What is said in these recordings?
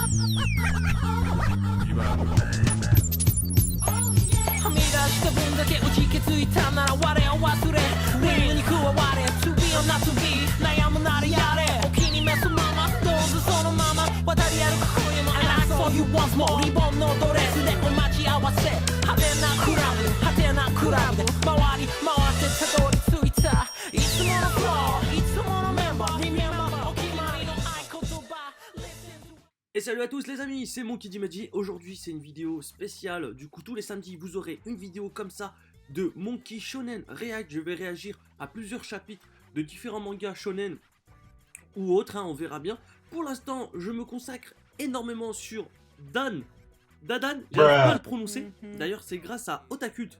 はみ出した分だけ打ち気づいたなら我を忘れリングに加われ To be or not to be 悩むならやれお気に召すままどうぞそのまま渡り歩く今夜も And I saw you once more リボンのドレスでお待ち合わせ派手なクラブ派手なクラブで回り回ってたどり着いたいつものフローいつものメンバー Remember お決まりの合言葉 Listen to Et salut à tous les amis, c'est Monkey D. Magic. Aujourd'hui c'est une vidéo spéciale, du coup tous les samedis vous aurez une vidéo comme ça de Monkey Shonen React. Je vais réagir à plusieurs chapitres de différents mangas shonen ou autres, hein, on verra bien. Pour l'instant je me consacre énormément sur Dadan, j'arrive pas à le prononcer. D'ailleurs c'est grâce à Otakute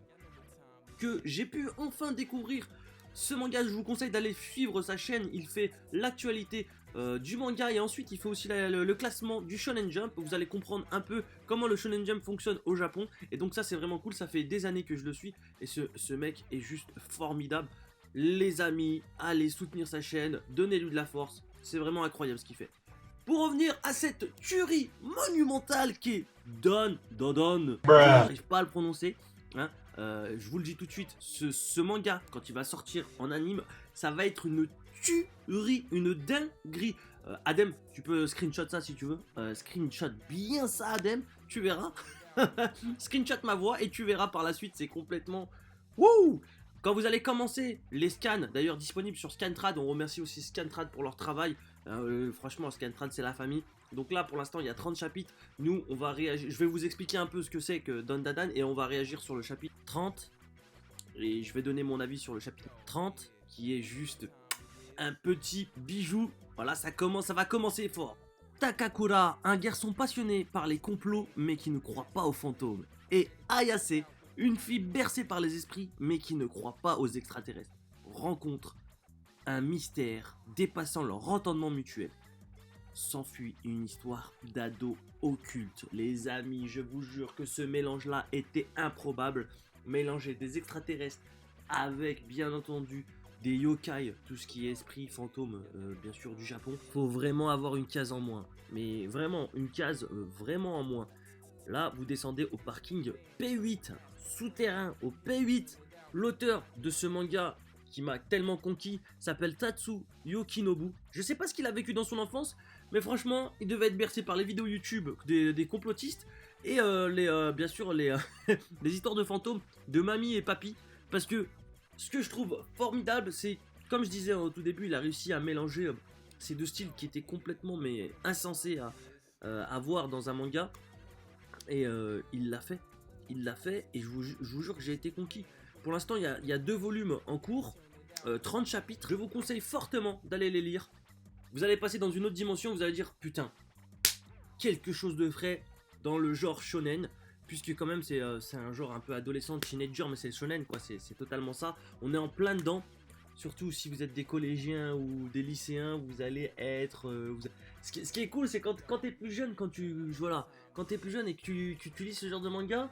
que j'ai pu enfin découvrir ce manga. Je vous conseille d'aller suivre sa chaîne, il fait l'actualité du manga et ensuite il fait aussi le classement du Shonen Jump. Vous allez comprendre un peu comment le Shonen Jump fonctionne au Japon et donc ça c'est vraiment cool, ça fait des années que je le suis et ce mec est juste formidable. Les amis, allez soutenir sa chaîne, donnez-lui de la force, c'est vraiment incroyable ce qu'il fait. Pour revenir à cette tuerie monumentale qui est Dadan, je n'arrive pas à le prononcer, hein. Je vous le dis tout de suite, ce manga, quand il va sortir en anime, ça va être une tuerie, une dinguerie. Adem, tu peux screenshot ça si tu veux. Screenshot bien ça, Adem, tu verras. Screenshot ma voix et tu verras par la suite, c'est complètement... Wouh! Quand vous allez commencer les scans, d'ailleurs disponibles sur Scantrad, on remercie aussi Scantrad pour leur travail. Franchement, Scantrad c'est la famille. Donc là pour l'instant il y a 30 chapitres. Nous on va réagir, je vais vous expliquer un peu ce que c'est que Dadan et on va réagir sur le chapitre 30. Et je vais donner mon avis sur le chapitre 30 qui est juste un petit bijou. Voilà, ça va commencer fort. Takakura, un garçon passionné par les complots mais qui ne croit pas aux fantômes. Et Ayase, une fille bercée par les esprits mais qui ne croit pas aux extraterrestres, rencontrent un mystère dépassant leur entendement mutuel. S'enfuit une histoire d'ado occulte. Les amis, je vous jure que ce mélange-là était improbable. Mélanger des extraterrestres avec, bien entendu, des yokai, tout ce qui est esprit, fantôme, bien sûr, du Japon. Faut vraiment avoir une case en moins. Mais vraiment, une case vraiment en moins. Là, vous descendez au parking P8, souterrain au P8. L'auteur de ce manga qui m'a tellement conquis s'appelle Tatsu Yokinobu. Je sais pas ce qu'il a vécu dans son enfance, mais franchement, il devait être bercé par les vidéos YouTube des complotistes et bien sûr les histoires de fantômes de mamie et papy. Parce que ce que je trouve formidable, c'est, comme je disais au tout début, il a réussi à mélanger ces deux styles qui étaient complètement mais insensés à voir dans un manga. Et il l'a fait. Il l'a fait et je vous jure que j'ai été conquis. Pour l'instant, il y a 2 volumes en cours, 30 chapitres. Je vous conseille fortement d'aller les lire. Vous allez passer dans une autre dimension, vous allez dire putain, quelque chose de frais dans le genre shonen. Puisque quand même c'est un genre un peu adolescent, teenager, mais c'est le shonen quoi, c'est totalement ça. On est en plein dedans. Surtout si vous êtes des collégiens ou des lycéens, vous allez être... Ce qui est cool, c'est quand t'es plus jeune, quand t'es plus jeune et que tu lis ce genre de manga,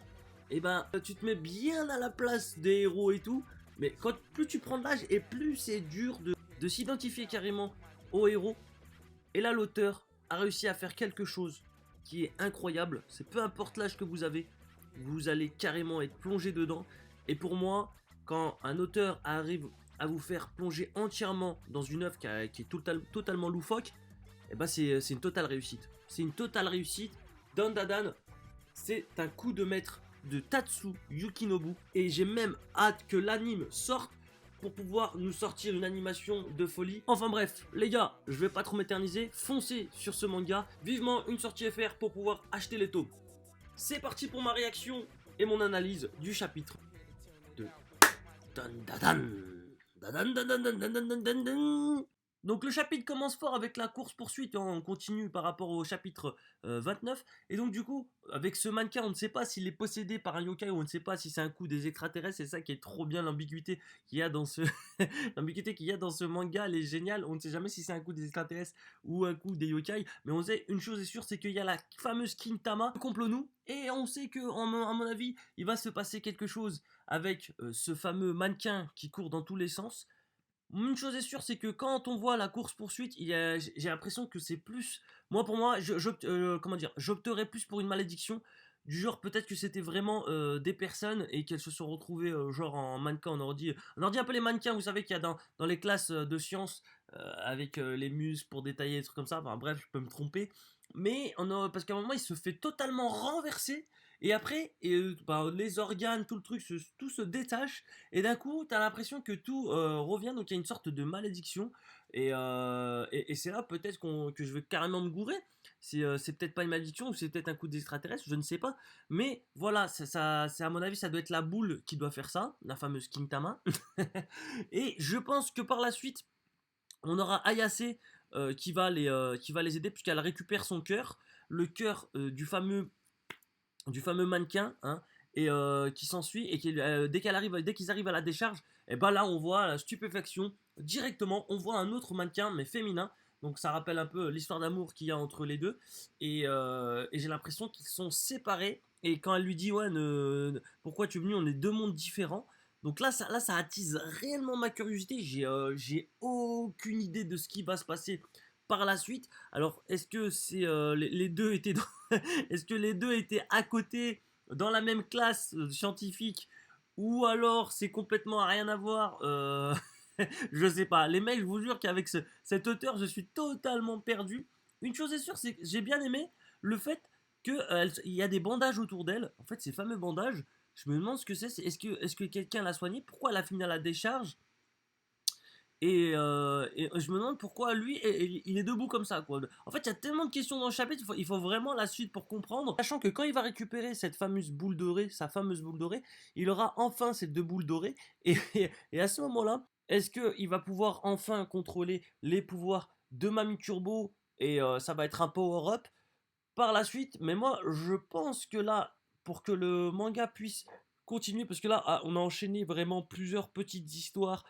et ben tu te mets bien à la place des héros et tout, mais plus tu prends de l'âge et plus c'est dur de s'identifier carrément aux héros. Et là l'auteur a réussi à faire quelque chose qui est incroyable, c'est peu importe l'âge que vous avez, vous allez carrément être plongé dedans. Et pour moi, quand un auteur arrive à vous faire plonger entièrement dans une œuvre qui est totalement loufoque, et ben c'est une totale réussite. C'est une totale réussite. Dadan, c'est un coup de maître de Tatsu Yukinobu et j'ai même hâte que l'anime sorte pour pouvoir nous sortir une animation de folie. Enfin bref, les gars, je vais pas trop m'éterniser, foncez sur ce manga, vivement une sortie FR pour pouvoir acheter les tomes. C'est parti pour ma réaction et mon analyse du chapitre de Dadan. Donc le chapitre commence fort avec la course-poursuite, hein, on continue par rapport au chapitre 29. Et donc du coup, avec ce mannequin, on ne sait pas s'il est possédé par un yokai ou on ne sait pas si c'est un coup des extraterrestres. C'est ça qui est trop bien, l'ambiguïté qu'il y a dans ce l'ambiguïté qu'il y a dans ce manga, elle est géniale. On ne sait jamais si c'est un coup des extraterrestres ou un coup des yokai. Mais on sait une chose est sûre, c'est qu'il y a la fameuse Kintama, complot-nous. Et on sait que, à mon avis, il va se passer quelque chose avec ce fameux mannequin qui court dans tous les sens. Une chose est sûre, c'est que quand on voit la course-poursuite, j'ai l'impression que c'est plus. Moi, pour moi, comment dire, j'opterais plus pour une malédiction. Du genre, peut-être que c'était vraiment des personnes et qu'elles se sont retrouvées genre en mannequin, en ordi. On ordi un peu les mannequins, vous savez qu'il y a dans les classes de sciences avec les muscles pour détailler des trucs comme ça. Enfin bref, je peux me tromper. Mais parce qu'à un moment, il se fait totalement renverser. Et après, bah, les organes, tout le truc, tout se détache. Et d'un coup, t'as l'impression que tout revient, donc il y a une sorte de malédiction. Et c'est là peut-être que je vais carrément me gourer. C'est peut-être pas une malédiction, ou c'est peut-être un coup d'extraterrestre, je ne sais pas. Mais voilà, c'est à mon avis, ça doit être la boule qui doit faire ça, la fameuse Kintama. Et je pense que par la suite, on aura Ayase qui va les aider, puisqu'elle récupère son cœur, le cœur du fameux mannequin, hein, et qui s'ensuit, et dès qu'ils arrivent à la décharge, et ben là on voit la stupéfaction directement, on voit un autre mannequin mais féminin, donc ça rappelle un peu l'histoire d'amour qu'il y a entre les deux, et j'ai l'impression qu'ils sont séparés, et quand elle lui dit ouais pourquoi tu es venu, on est deux mondes différents. Donc là ça attise réellement ma curiosité, j'ai aucune idée de ce qui va se passer par la suite. Alors est-ce que c'est les deux étaient dans est-ce que les deux étaient à côté dans la même classe scientifique, ou alors c'est complètement rien à voir. Je sais pas. Les mecs, je vous jure qu'avec cette hauteur, je suis totalement perdu. Une chose est sûre, c'est que j'ai bien aimé le fait qu'il y a des bandages autour d'elle. En fait, ces fameux bandages, je me demande ce que c'est. Est-ce que quelqu'un l'a soigné? Pourquoi elle a fini à la décharge? Et je me demande pourquoi lui, il est debout comme ça, quoi. En fait, il y a tellement de questions dans le chapitre, il faut vraiment la suite pour comprendre. Sachant que quand il va récupérer cette fameuse boule dorée, sa fameuse boule dorée, il aura enfin ces deux boules dorées. Et à ce moment-là, est-ce qu'il va pouvoir enfin contrôler les pouvoirs de Mamie Turbo, et ça va être un power-up par la suite? Mais moi, je pense que là, pour que le manga puisse continuer, parce que là, on a enchaîné vraiment plusieurs petites histoires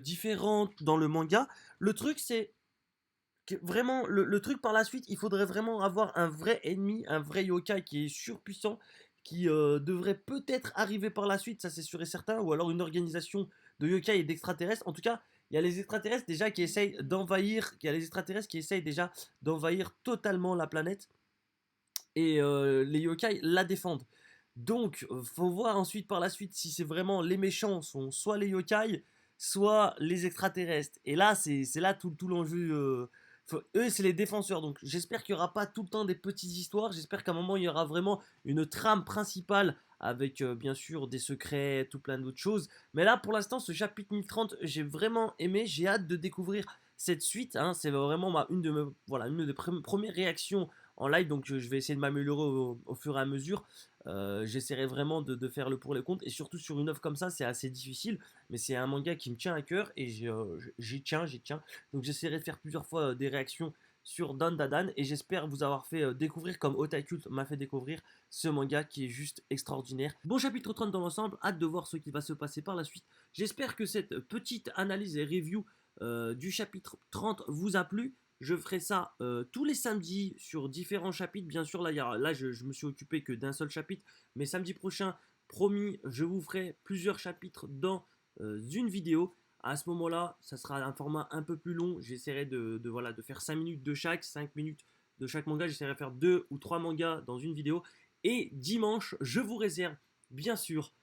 différentes dans le manga. Le truc, c'est que vraiment, le truc par la suite, il faudrait vraiment avoir un vrai ennemi, un vrai yokai qui est surpuissant, qui devrait peut-être arriver par la suite, ça c'est sûr et certain, ou alors une organisation de yokai et d'extraterrestres. En tout cas, il y a les extraterrestres déjà qui essayent d'envahir, il y a les extraterrestres qui essayent déjà d'envahir totalement la planète, et les yokai la défendent. Donc, faut voir ensuite par la suite si c'est vraiment les méchants sont soit les yokai, soit les extraterrestres. Et là, c'est là tout l'enjeu. Eux, c'est les défenseurs. Donc, j'espère qu'il n'y aura pas tout le temps des petites histoires. J'espère qu'à un moment, il y aura vraiment une trame principale avec bien sûr des secrets, tout plein d'autres choses. Mais là, pour l'instant, ce chapitre 1030, j'ai vraiment aimé. J'ai hâte de découvrir cette suite, hein. C'est vraiment une des premières réactions en live, donc je vais essayer de m'améliorer au fur et à mesure. J'essaierai vraiment de faire le pour les comptes, et surtout sur une œuvre comme ça, c'est assez difficile, mais c'est un manga qui me tient à cœur, et j'y tiens. Donc j'essaierai de faire plusieurs fois des réactions sur Dan Dadan, et j'espère vous avoir fait découvrir, comme Otakult m'a fait découvrir, ce manga qui est juste extraordinaire. Bon chapitre 30 dans l'ensemble, hâte de voir ce qui va se passer par la suite. J'espère que cette petite analyse et review du chapitre 30 vous a plu. Je ferai ça tous les samedis sur différents chapitres. Bien sûr, là je me suis occupé que d'un seul chapitre. Mais samedi prochain, promis, je vous ferai plusieurs chapitres dans une vidéo. À ce moment-là, ça sera un format un peu plus long. J'essaierai de faire 5 minutes de chaque, 5 minutes de chaque manga. J'essaierai de faire 2 ou 3 mangas dans une vidéo. Et dimanche, je vous réserve, bien sûr,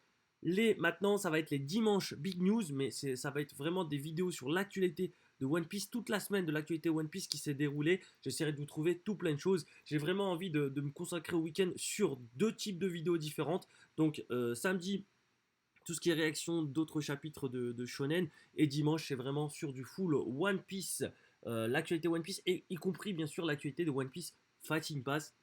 maintenant, ça va être les dimanches Big News, mais ça va être vraiment des vidéos sur l'actualité de One Piece, toute la semaine de l'actualité One Piece qui s'est déroulée. J'essaierai de vous trouver tout plein de choses. J'ai vraiment envie de me consacrer au week-end sur 2 types de vidéos différentes. Donc samedi, tout ce qui est réaction d'autres chapitres de Shonen, et dimanche, c'est vraiment sur du full One Piece, l'actualité One Piece, et y compris bien sûr l'actualité de One Piece Fighting Pass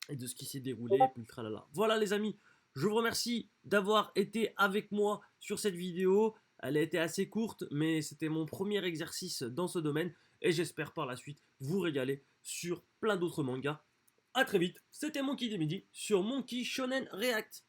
et de ce qui s'est déroulé, et puis le tralala. Voilà les amis, je vous remercie d'avoir été avec moi sur cette vidéo. Elle a été assez courte, mais c'était mon premier exercice dans ce domaine, et j'espère par la suite vous régaler sur plein d'autres mangas. A très vite, c'était Monkey des Midi sur Monkey Shonen React.